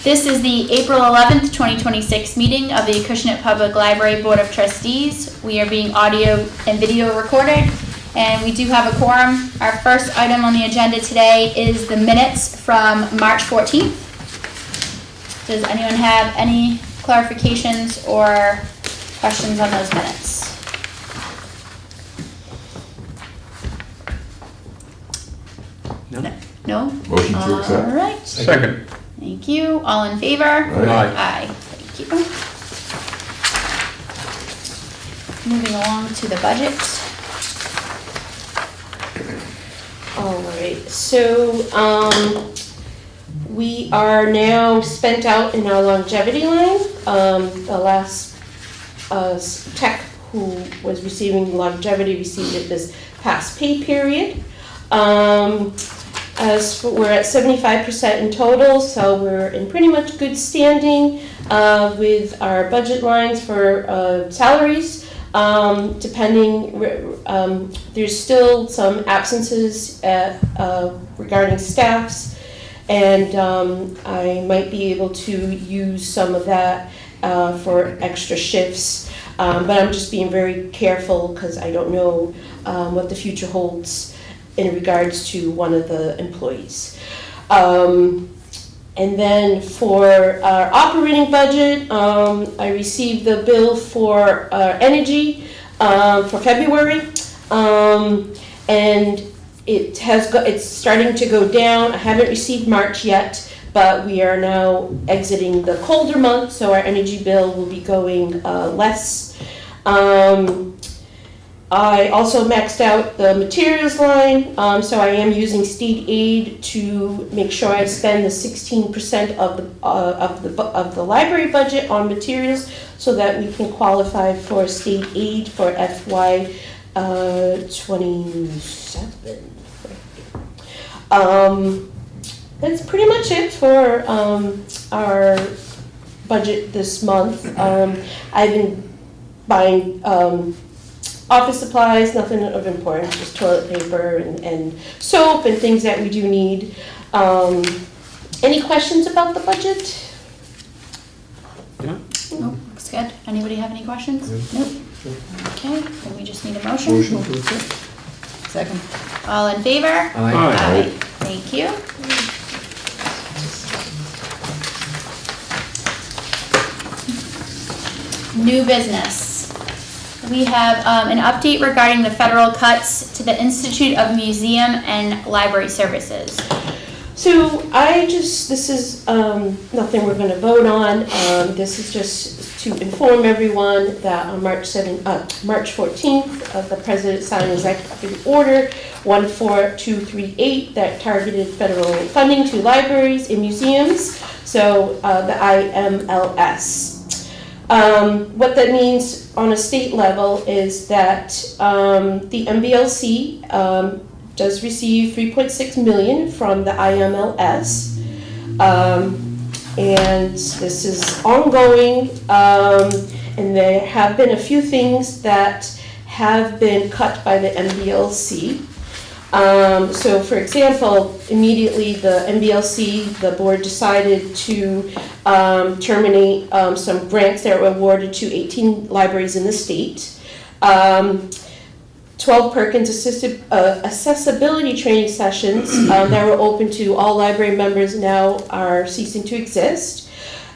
This is the April 11th, 2026 meeting of the Acushnet Public Library Board of Trustees. We are being audio and video recorded, and we do have a quorum. Our first item on the agenda today is the minutes from March 14th. Does anyone have any clarifications or questions on those minutes? No? Motion to accept. All right. Second. Thank you. All in favor? Aye. Aye. Thank you. Moving along to the budget. All right, so we are now spent out in our longevity line. The last tech who was receiving longevity received it this past pay period. As for, we're at 75% in total, so we're in pretty much good standing with our budget lines for salaries. Depending, there's still some absences regarding staffs, and I might be able to use some of that for extra shifts, but I'm just being very careful because I don't know what the future holds in regards to one of the employees. And then for our operating budget, I received the bill for energy for February, and it's starting to go down. I haven't received March yet, but we are now exiting the colder month, so our energy bill will be going less. I also maxed out the materials line, so I am using state aid to make sure I spend the 16% of the library budget on materials, so that we can qualify for state aid for FY 27. That's pretty much it for our budget this month. I've been buying office supplies, nothing of importance, just toilet paper and soap and things that we do need. Any questions about the budget? Yeah. Nope, looks good. Anybody have any questions? Nope. Okay, then we just need a motion. Motion to accept. Second. All in favor? Aye. Thank you. New business. We have an update regarding the federal cuts to the Institute of Museum and Library Services. So this is nothing we're going to vote on. This is just to inform everyone that on March 14th, the President signed Executive Order 14238 that targeted federal funding to libraries and museums, so the IMLS. What that means on a state level is that the MBLC does receive $3.6 million from the IMLS, and this is ongoing, and there have been a few things that have been cut by the MBLC. So for example, immediately the MBLC, the board decided to terminate some grants that were awarded to 18 libraries in the state. 12 Perkins accessibility training sessions that were open to all library members now are ceasing to exist.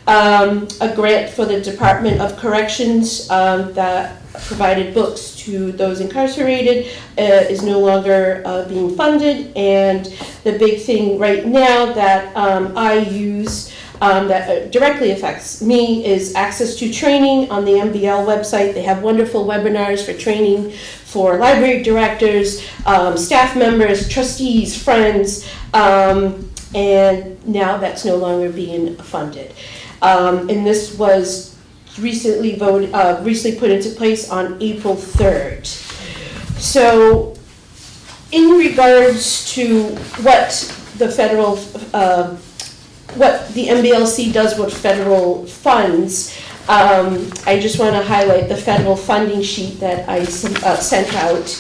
A grant for the Department of Corrections that provided books to those incarcerated is no longer being funded, and the big thing right now that I use that directly affects me is access to training on the MBL website. They have wonderful webinars for training for library directors, staff members, trustees, friends, and now that's no longer being funded. And this was recently put into place on April 3rd. So in regards to what the federal what the MBLC does with federal funds, I just want to highlight the federal funding sheet that I sent out.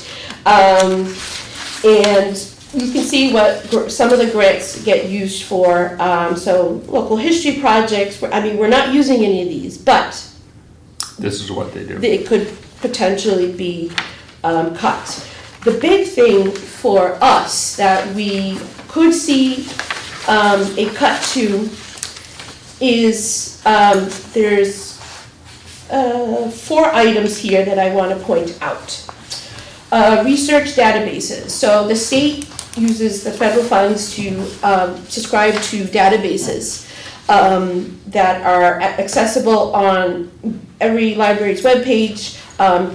And you can see what some of the grants get used for. So local history projects, I mean, we're not using any of these, but This is what they do. it could potentially be cut. The big thing for us that we could see a cut to is there's 4 items here that I want to point out. Research databases. So the state uses the federal funds to subscribe to databases that are accessible on every library's webpage,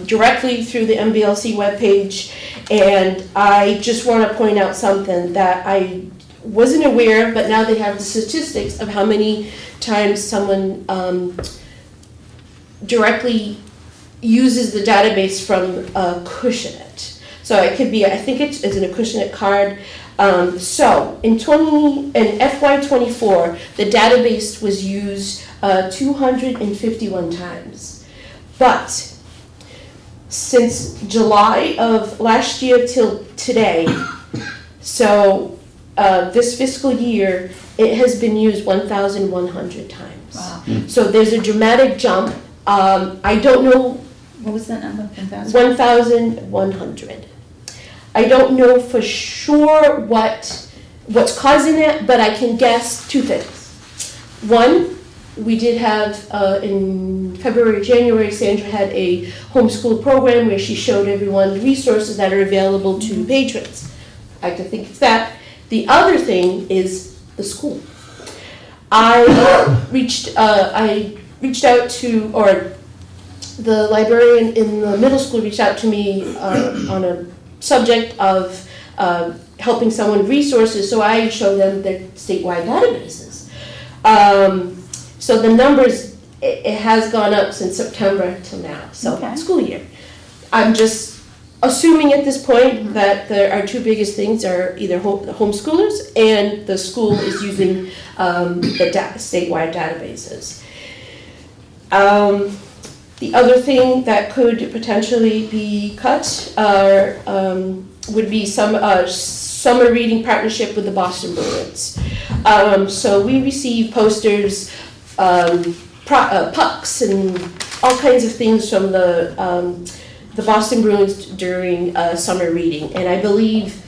directly through the MBLC webpage. And I just want to point out something that I wasn't aware of, but now they have the statistics of how many times someone directly uses the database from Acushnet. So it could be, I think it's an Acushnet card. So in FY24, the database was used 251 times. But since July of last year till today, so this fiscal year, it has been used 1,100 times. Wow. So there's a dramatic jump. I don't know. What was that number? 1,100. I don't know for sure what's causing it, but I can guess 2 things. One, we did have in February, January, Sandra had a homeschool program where she showed everyone resources that are available to patrons. I like to think it's that. The other thing is the school. I reached out to, or the librarian in the middle school reached out to me on a subject of helping someone with resources, so I showed them their statewide databases. So the numbers, it has gone up since September till now, so Okay. school year. I'm just assuming at this point that our 2 biggest things are either the homeschoolers and the school is using the statewide databases. The other thing that could potentially be cut would be some summer reading partnership with the Boston Bruins. So we receive posters, pucks, and all kinds of things from the Boston Bruins during summer reading. And I believe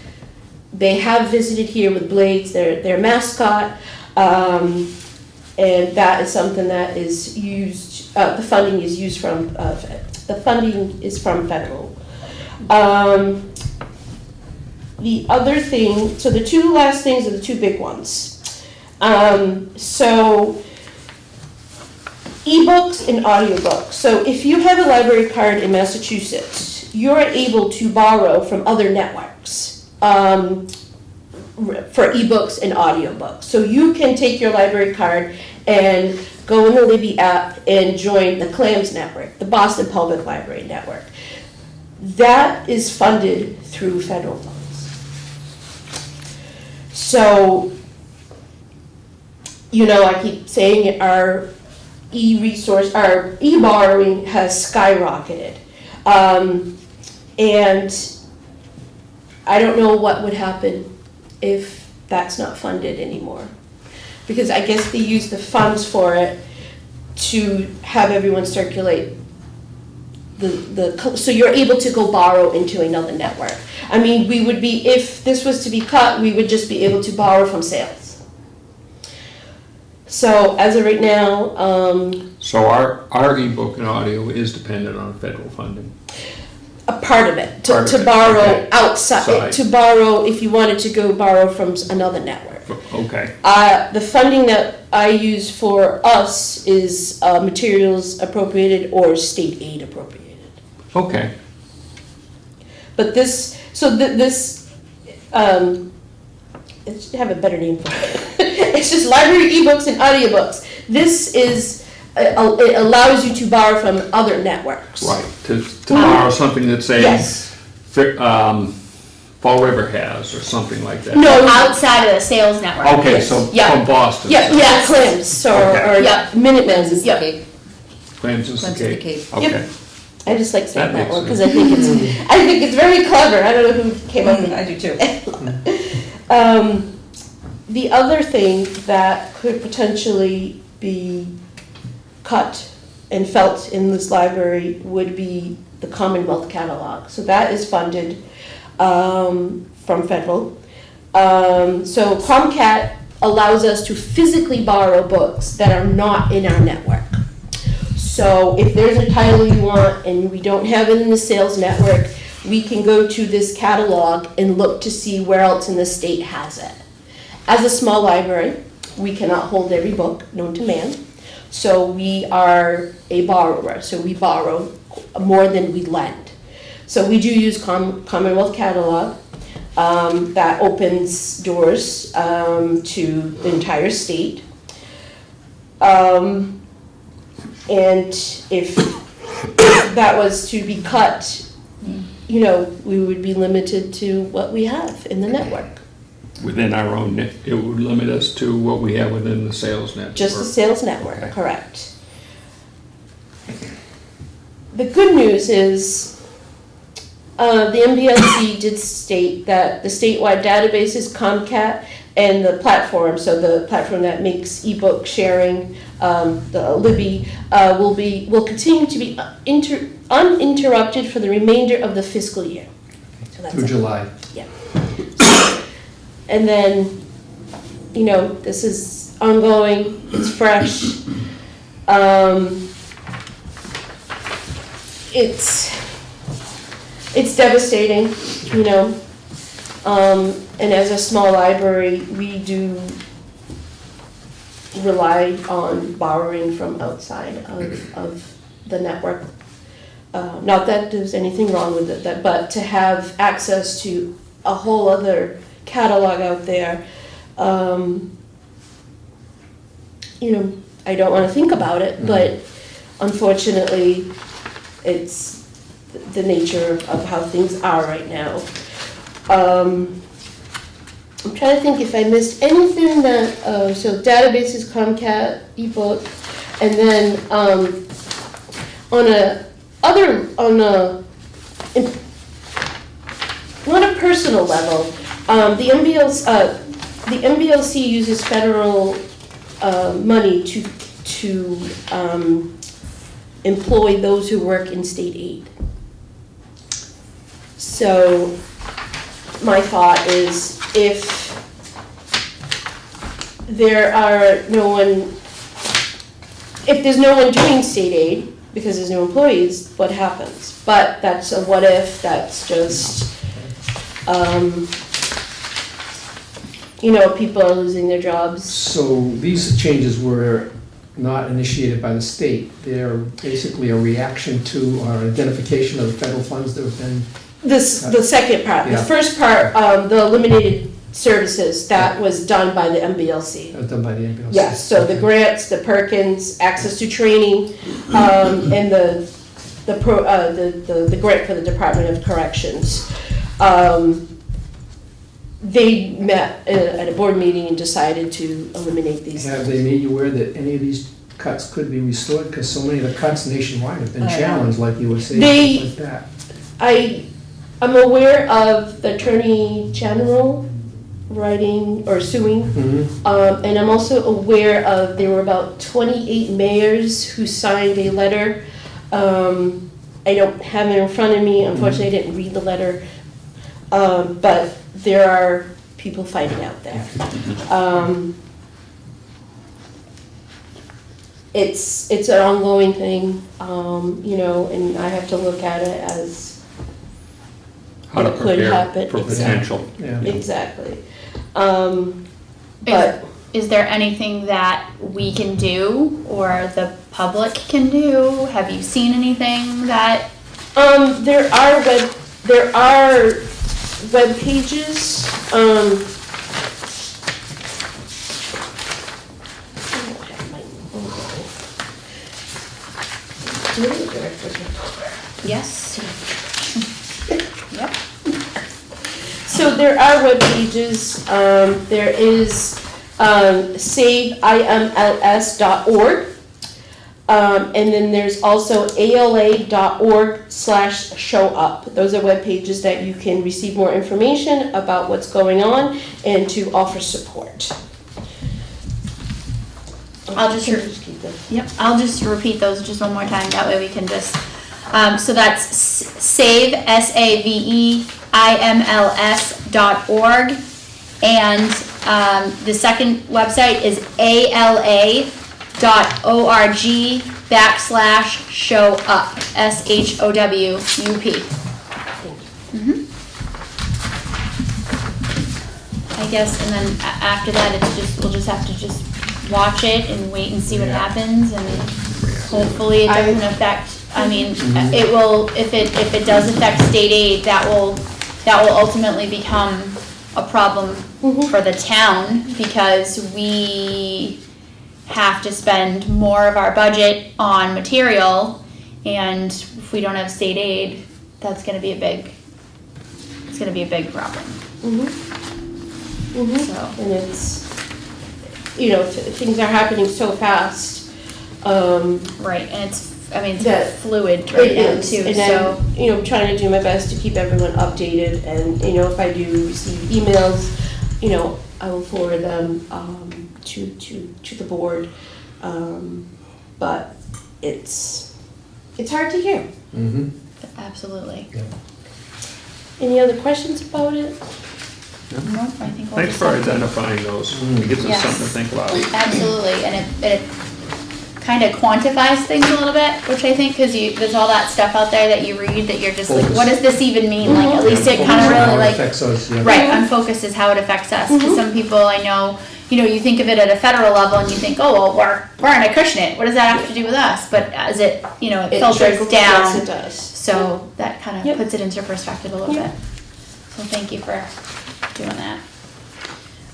they have visited here with Blades, their mascot, and that is something that is used. The funding is used from federal. The other thing, so the 2 last things are the 2 big ones. So ebooks and audiobooks. So if you have a library card in Massachusetts, you're able to borrow from other networks for ebooks and audiobooks. So you can take your library card and go in the Libby app and join the CLAMS network, the Boston Public Library Network. That is funded through federal funds. So, I keep saying our e-borrowing has skyrocketed. And I don't know what would happen if that's not funded anymore. Because I guess they use the funds for it to have everyone circulate so you're able to go borrow into another network. I mean, we would be, if this was to be cut, we would just be able to borrow from sales. So as of right now, So our ebook and audio is dependent on federal funding. a part of it, Part of to it, borrow okay. outside, to borrow if you wanted to go borrow from another network. Okay, The funding that I use for us is materials appropriated or state aid appropriated. okay. But this, it should have a better name for it. It's just library ebooks and audiobooks. This is, it allows you to borrow from other networks. Right, to borrow something that say, Yes. Fall River has, or something like that. No, Outside of the sales network. Okay, so Yeah. from Boston. yeah, Clims or Okay. Yep. Minutemen's. Clemson's the Yep. Cape. Clemson's the Clemson's the Cape. Cape. Okay, I just like saying That that one makes because I think it's very clever. I don't know who came up with I do too. The other thing that could potentially be cut and felt in this library would be the Commonwealth catalog. So that is funded from federal. So Comcat allows us to physically borrow books that are not in our network. So if there's a title you want and we don't have it in the sales network, we can go to this catalog and look to see where else in the state has it. As a small library, we cannot hold every book known to man. So we are a borrower, so we borrow more than we lend. So we do use Commonwealth Catalog. That opens doors to the entire state. And if that was to be cut, you know, we would be limited to what we have in the network. Within our own net, it would limit us to what we have within the sales network. Just the sales network, correct. The good news is the MBLC did state that the statewide databases, Comcat, and the platform, so the platform that makes ebook sharing, the Libby, will continue to be uninterrupted for the remainder of the fiscal year. So that's Through July. Yeah. And then, you know, this is ongoing, it's fresh. It's devastating, you know. And as a small library, we do rely on borrowing from outside of the network. Not that there's anything wrong with it, but to have access to a whole other catalog out there, you know, I don't want to think about it, but unfortunately, it's the nature of how things are right now. I'm trying to think if I missed anything that, so databases, Comcat, ebook, and then on a personal level, the MBLC uses federal money to employ those who work in state aid. So my thought is if there's no one doing state aid because there's no employees, what happens? But that's a what if, that's just, you know, people are losing their jobs. So these changes were not initiated by the state. They're basically a reaction to or identification of the federal funds that have been... The second part, the Yeah. first part, the eliminated services, that was done by the MBLC. done by the MBLC. Yes, so the grants, the Perkins, access to training, and the grant for the Department of Corrections. They met at a board meeting and decided to eliminate these. Have they made you aware that any of these cuts could be restored? Because so many of the cuts nationwide have been challenged, like you were saying, things like that. I'm aware of the Attorney General writing or suing, and I'm also aware of there were about 28 mayors who signed a letter. I don't have it in front of me, unfortunately I didn't read the letter, but there are people fighting out there. It's an ongoing thing, you know, and I have to look at it as How to it could prepare happen. for potential. Yeah. Exactly. But Is there anything that we can do or the public can do? Have you seen anything that? there are web pages. Yes. Yep. So there are web pages. There is saveimls.org. And then there's also ala.org/showup. Those are web pages that you can receive more information about what's going on and to offer support. I'll just keep them. Yep, I'll just repeat those just one more time, that way we can just, so that's save, SAVEIMLS.org, and the second website is ALA.org/showup, SHOWUP. I guess, and then after that, it's just, we'll just have to just watch it and wait and see what happens, and hopefully it doesn't affect, I mean, it will, if it does affect state aid, that will ultimately become a problem for the town, because we have to spend more of our budget on material, and if we don't have state aid, that's gonna be a big problem. So. And it's, things are happening so fast. Right, and it's That fluid right now It is, too, and so. I'm, trying to do my best to keep everyone updated, and, if I do receive emails, I will forward them, to the board. But it's hard to hear. Mm-hmm. Absolutely. Any other questions about it? No, I think we'll Thanks just for have to- identifying those. It gives us Yes. something to think about. Absolutely, and it kind of quantifies things a little bit, which I think, because there's all that stuff out there that you read that you're just like, what does this even mean? Like, at least it kind of really like, Affects us, yeah. right, unfocused is how it affects us. Because some people I know, you think of it at a federal level and you think, oh, well, we're in Acushnet. What does that have to do with us? But as it, it filters trickles, down. yes, it does. So that kind of Yep. puts it into perspective a little Yep. bit. So thank you for doing that.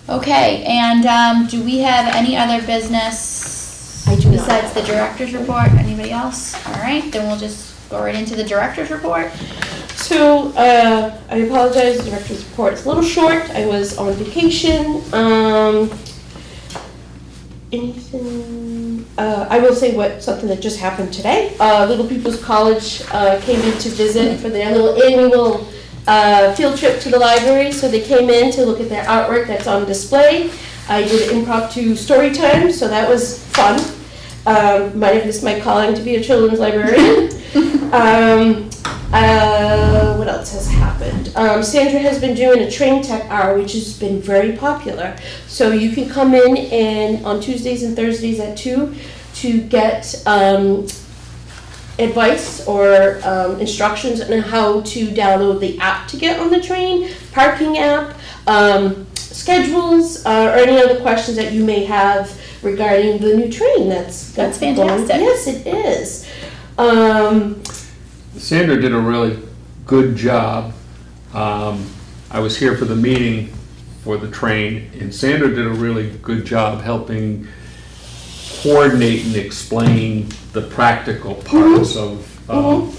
Okay, and do we have any other business I do not. besides the director's report? Anybody else? All right, then we'll just go right into the director's report. So, I apologize, the director's report is a little short. I was on vacation. I will say something that just happened today. Little People's College came in to visit for their little annual field trip to the library. So they came in to look at their artwork that's on display. I did impromptu story time, so that was fun. Might have missed my calling to be a children's librarian. What else has happened? Sandra has been doing a train tech hour, which has been very popular. So you can come in and on Tuesdays and Thursdays at 2 to get advice or instructions on how to download the app to get on the train, parking app, schedules, or any other questions that you may have regarding the new train that's fantastic. Yes, it is. Sandra did a really good job. I was here for the meeting for the train, and Sandra did a really good job helping coordinate and explain the practical parts of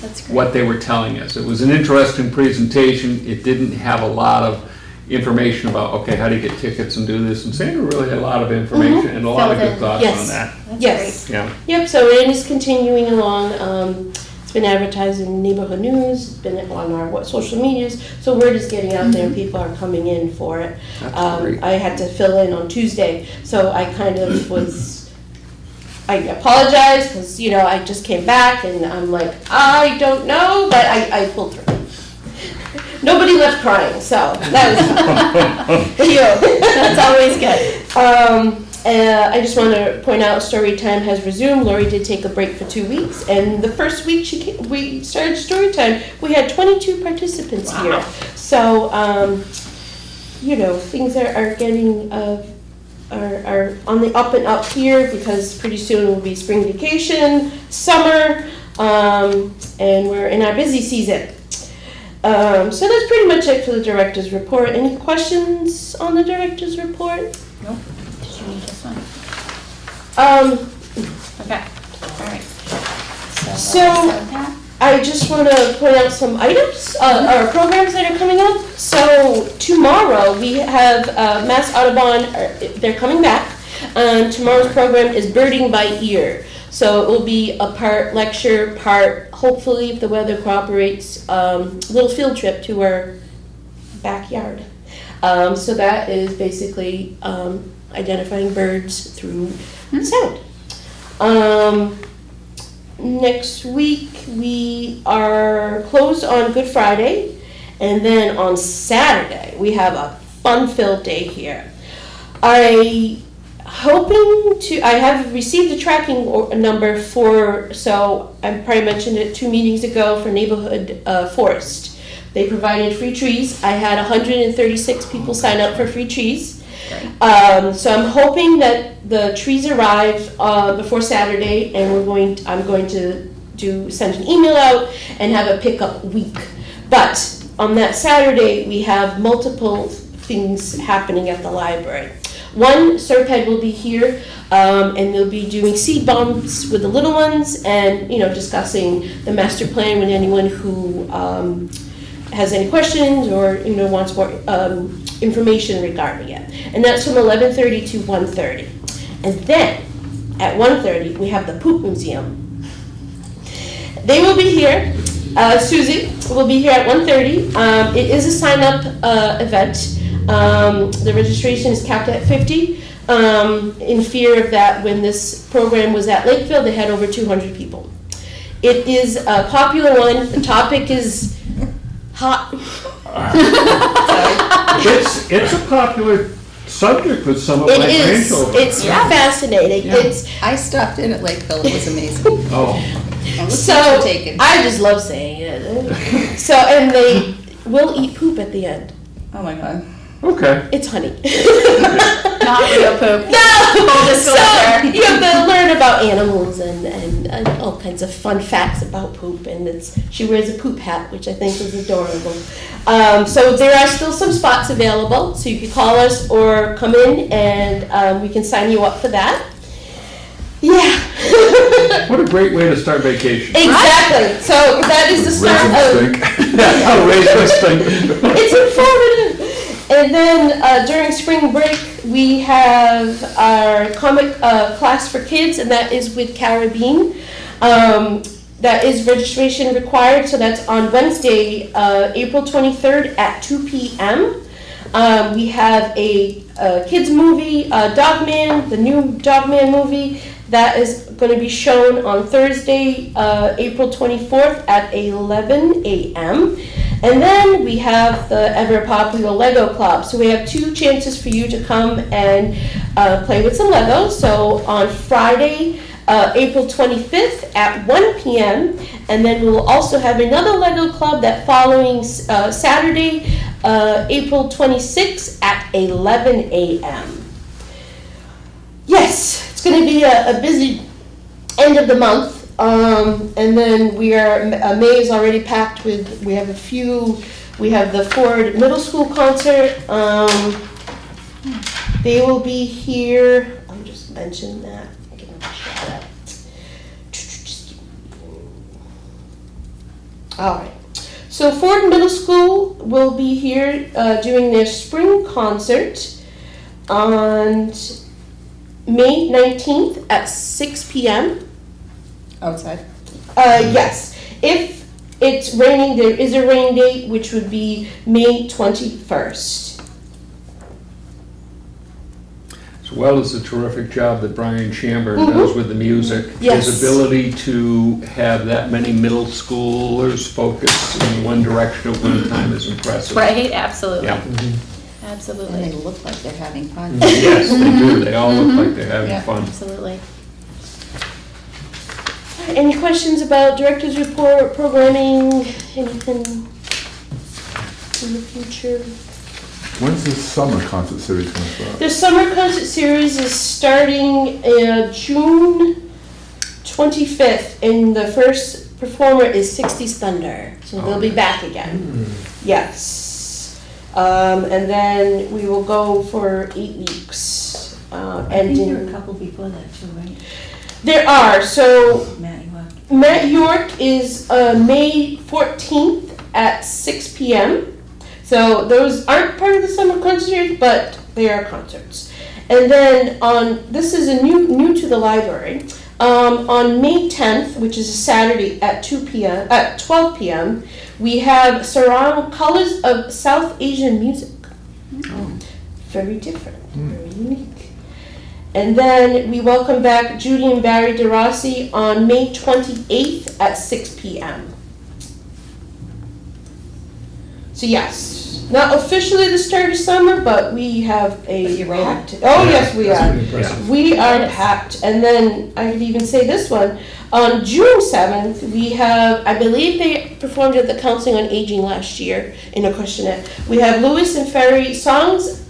That's great. what they were telling us. It was an interesting presentation. It didn't have a lot of information about, okay, how do you get tickets and do this? And Sandra really had a lot of information and a lot of Filled good in. thoughts Yes. on that. That's Yes. Yeah. Yep, so it is continuing along. It's been advertised in neighborhood news, it's been on our social medias, so word is getting out there and people are coming in for it. That's great. I had to fill in on Tuesday, so I kind of I apologize because, I just came back and I'm like, I don't know, but I pulled through. Nobody left crying, so that was cute. That's always good. I just want to point out, story time has resumed. Lori did take a break for 2 weeks, and the first week we started story time, we had 22 participants Wow. here. So, things are getting are on the up and up here because pretty soon will be spring vacation, summer, and we're in our busy season. So that's pretty much it for the director's report. Any questions on the director's report? Nope. Did you need this one? Okay, all right. So- I just want to point out some items, or programs that are coming up. So tomorrow we have Mass Audubon, they're coming back. And tomorrow's program is Birding by Ear. So it will be a part lecture, part, hopefully, if the weather cooperates, little field trip to our backyard. So that is basically identifying birds through sound. Next week, we are closed on Good Friday, and then on Saturday, we have a fun-filled day here. I have received a tracking number so I probably mentioned it 2 meetings ago, for neighborhood forest. They provided free trees. I had 136 people sign up for free trees. So I'm hoping that the trees arrive before Saturday, and I'm going to send an email out and have a pickup week. But on that Saturday, we have multiple things happening at the library. One, Serped will be here, and they'll be doing seed bombs with the little ones, and discussing the master plan with anyone who has any questions or wants more information regarding it. And that's from 11:30 to 1:30. And then at 1:30 we have the Poop Museum. They will be here. Susie will be here at 1:30. It is a sign-up event. The registration is capped at 50. In fear of that, when this program was at Lakeville, they had over 200 people. It is a popular one. The topic is hot. It's a popular subject with some of my grandchildren. It's fascinating. Yeah. I stopped in at Lakeville, it was amazing. Oh, And was So taken. I just love saying it. So, and they will eat poop at the end. Oh my God. okay. It's honey. Not real poop. No! So you have to learn about animals and all kinds of fun facts about poop. And she wears a poop hat, which I think is adorable. So there are still some spots available, so you can call us or come in, and we can sign you up for that. Yeah. What a great way to start vacation. Exactly. So that is the start of. I'll raise my stink. It's informative. And then during spring break, we have our comic class for kids, and that is with Caribbean. That is registration required, so that's on Wednesday, April 23rd at 2 p.m. We have a kids movie, Dogman, the new Dogman movie, that is going to be shown on Thursday, April 24th at 11 a.m. And then we have the ever popular Lego Club. So we have 2 chances for you to come and play with some Legos. So on Friday, April 25th at 1 p.m. And then we'll also have another Lego Club that following Saturday, April 26th at 11 a.m. Yes, it's going to be a busy end of the month. And then May is already packed with, we have the Ford Middle School concert. They will be here, I'll just mention that. Give them a shout out. All right. So Ford Middle School will be here doing their spring concert on May 19th at 6 p.m. Outside? Yes. If it's raining, there is a rain date, which would be May 21st. As well as the terrific job that Brian Chambers does with the music. Yes. His ability to have that many middle schoolers focus in one direction at one time is impressive. Right, absolutely. Yeah. Absolutely. And they look like they're having fun. Yes, they do. They all look like they're having Yeah. fun. Absolutely. Any questions about director's report, programming, anything in the future? When's this summer concert series going to start? The summer concert series is starting June 25th, and the first performer is 60s Thunder, so they'll be back again. Yes. And then we will go for 8 weeks. I think there were a couple before that too, right? There are, so Matt, you are. Matt York is May 14th at 6 p.m. So those aren't part of the summer concert series, but they are concerts. And then this is a new to the library. On May 10th, which is a Saturday at 12 p.m., we have Sarang Colors of South Asian Music. Very different, very unique. And then we welcome back Judy and Barry DeRossi on May 28th at 6 p.m. So yes, not officially the start of summer, but we have But a you're rolling. packed. Oh yes, we That's are. pretty impressive. We are Yes. packed. And then I could even say this one. On June 7th, we have, I believe they performed at the Council on Aging last year in Acushnet. We have Lewis and Ferry Songs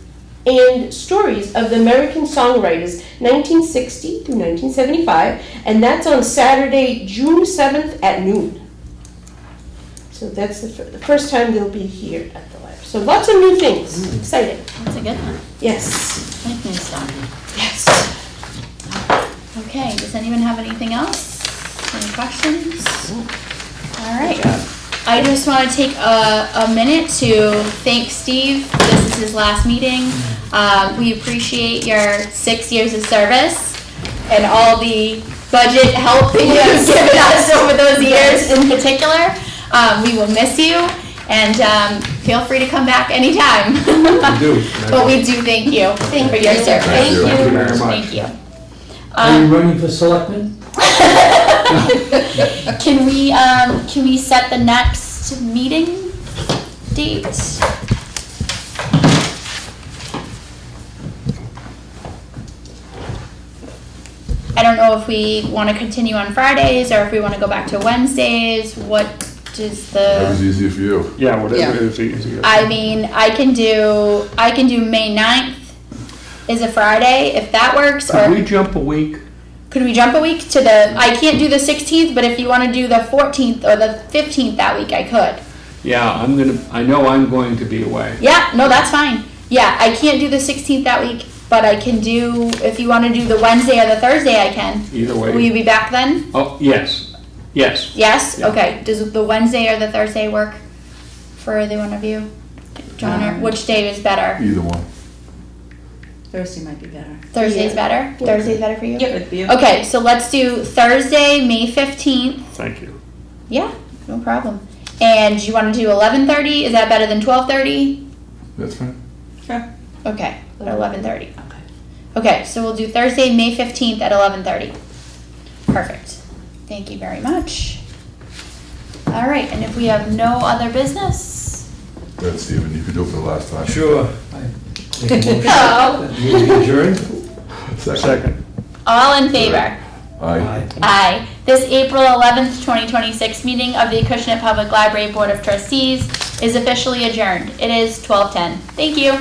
and Stories of the American Songwriters, 1960 through 1975. And that's on Saturday, June 7th at noon. So that's the first time they'll be here at the library. So lots of new things. Exciting. That's a good one. Yes. Like new stuff. Yes. Okay, does anyone have anything else? Any questions? All right. I just want to take a minute to thank Steve. This is his last meeting. We appreciate your 6 years of service and all the budget help that you've given us over those years in particular. We will miss you, and feel free to come back anytime. I do. But we do thank you for your service. Thank you. Thank you very much. Thank you. Are you running for selectman? Can we set the next meeting date? I don't know if we want to continue on Fridays or if we want to go back to Wednesdays. What is Whatever's the? easier for you. Yeah, whatever Yeah. it is easier. I mean, I can do May 9th is a Friday if that works. Could Or we jump a week? could we jump a week to the? I can't do the 16th, but if you want to do the 14th or the 15th that week, I could. Yeah, I know I'm going to be away. Yeah, no, that's fine. Yeah, I can't do the 16th that week, but I can do, if you want to do the Wednesday or the Thursday, I can. Either Will way. you be back then? Oh, yes, yes. Yes? Yeah. Okay. Does the Wednesday or the Thursday work for either one of you? John, or which day is better? Either one. Thursday might be better. Thursday's Yeah. better? Thursday's better for you? Good for you. Okay, so let's do Thursday, May 15th. Thank you. Yeah, no problem. And you want to do 11:30? Is that better than 12:30? That's fine. Sure. Okay, at 11:30. Okay, so we'll do Thursday, May 15th at 11:30. Perfect. Thank you very much. All right, and if we have no other business? Good, Stephen, you could do it for the last time. Sure. I make a motion No. that we adjourn. Second. All in favor? Aye. Aye. This April 11th, 2026 meeting of the Acushnet Public Library Board of Trustees is officially adjourned. It is 12:10. Thank you.